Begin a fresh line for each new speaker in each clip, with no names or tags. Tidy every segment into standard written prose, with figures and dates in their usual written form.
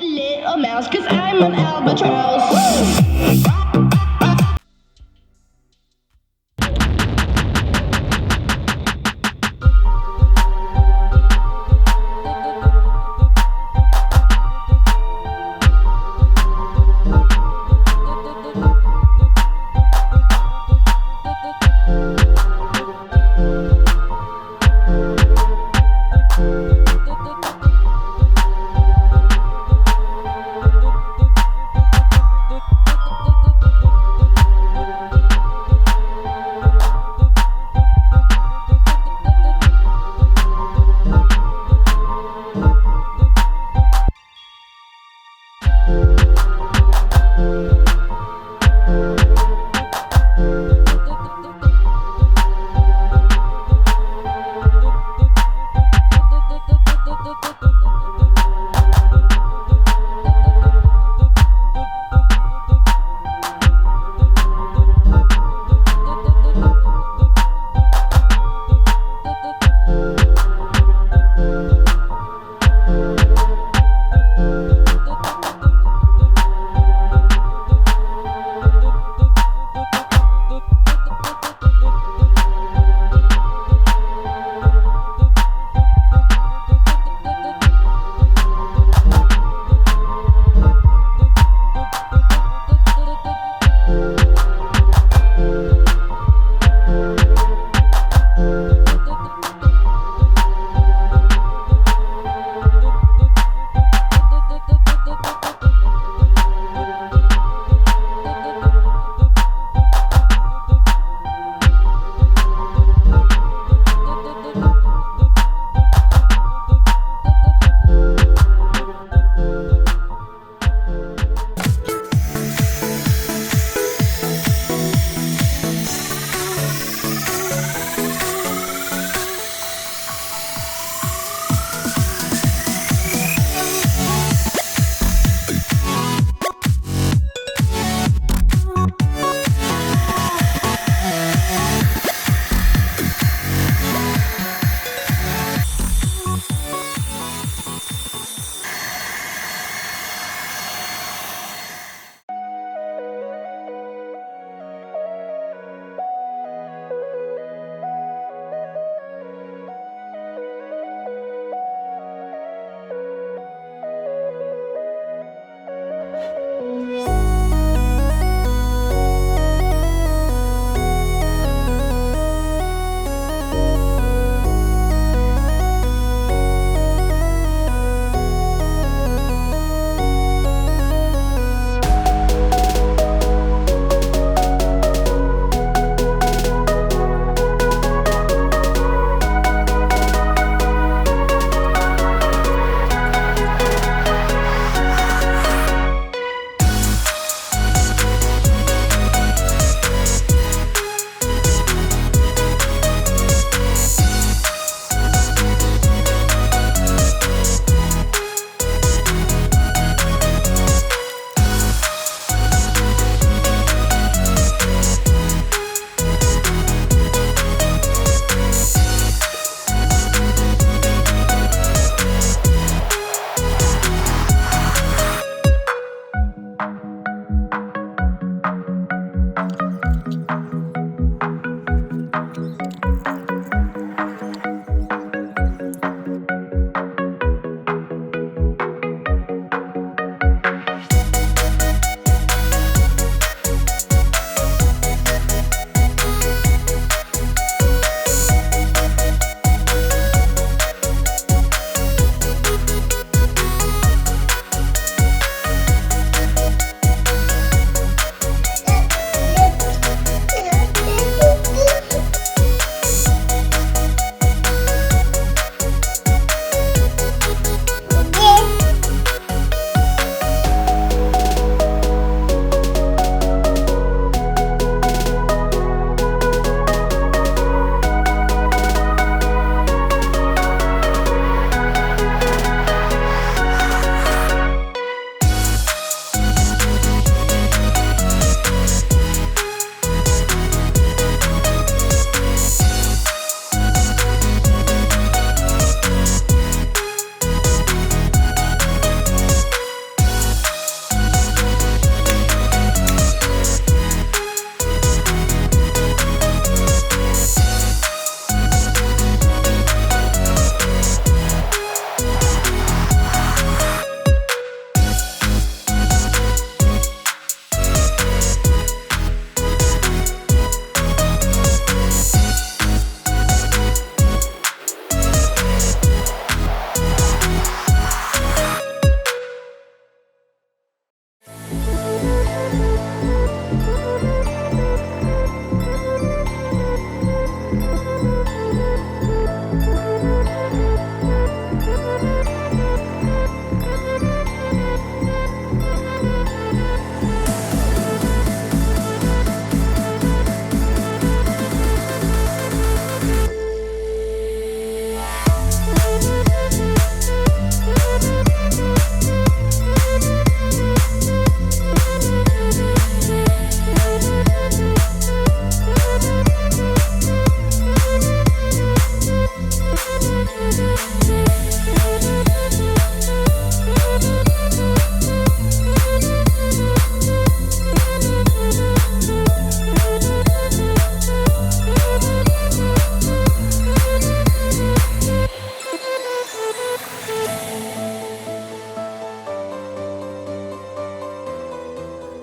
little mouse, 'cause I'm an albatross.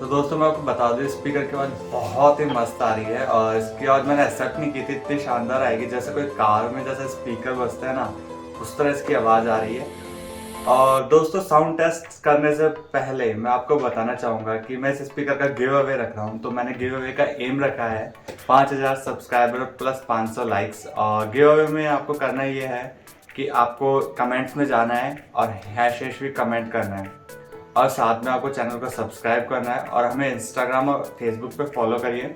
तो दोस्तों मैं आपको बता दूं, स्पीकर की आवाज़ बहुत ही मस्त आ रही है और इसकी आवाज़ मैंने एक्सेप्ट नहीं की थी, इतनी शानदार आएगी जैसे कोई कार में जैसे स्पीकर बजता है ना, उस तरह इसकी आवाज़ आ रही है। और दोस्तों साउंड टेस्ट करने से पहले मैं आपको बताना चाहूँगा कि मैं इस स्पीकर का गिव अवे रख रहा हूँ। तो मैंने गिव अवे का एम रखा है 5000 सब्सक्राइबर प्लस 500 लाइक्स। और गिव अवे में आपको करना ये है कि आपको कमेंट्स में जाना है और हैश भी कमेंट करना है और साथ में आपको चैनल को सब्सक्राइब करना है और हमें इंस्टाग्राम और फेसबुक पे फॉलो करिए।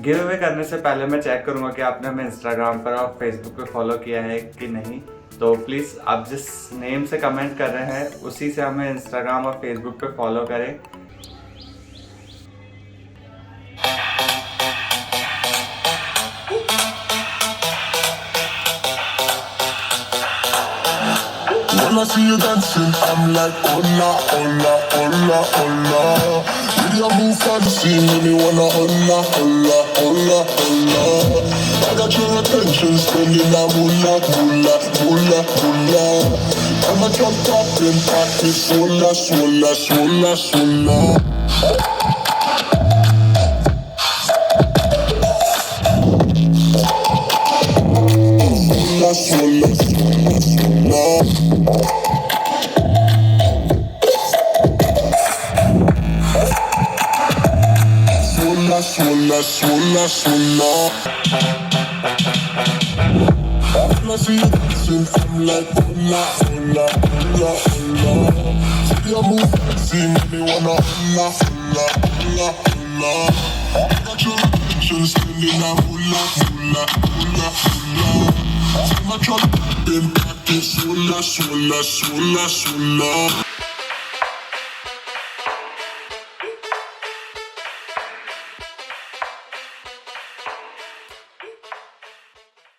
गिव अवे करने से पहले मैं चेक करूँगा कि आपने हमें इंस्टाग्राम पर और फेसबुक पे फॉलो किया है कि नहीं। तो प्लीज़ आप जिस नेम से कमेंट कर रहे हैं उसी से हमें इंस्टाग्राम और फेसबुक पे फॉलो करें।
When I see you dancing, I'm like, hola, hola, hola, hola. With your move fancy, make me wanna hola, hola, hola, hola. I got your attention, spending that moolah, moolah, moolah, moolah. I'm a drop top in party, swola, swola, swola, swola. Swola, swola, swola, swola. Swola, swola, swola. When I see you dancing, I'm like, hola, hola, hola, hola. See you move fancy, make me wanna hola, hola, hola, hola. I got your attention, spending that moolah, moolah, moolah, moolah. I'm a drop in pocket, swola, swola, swola, swola.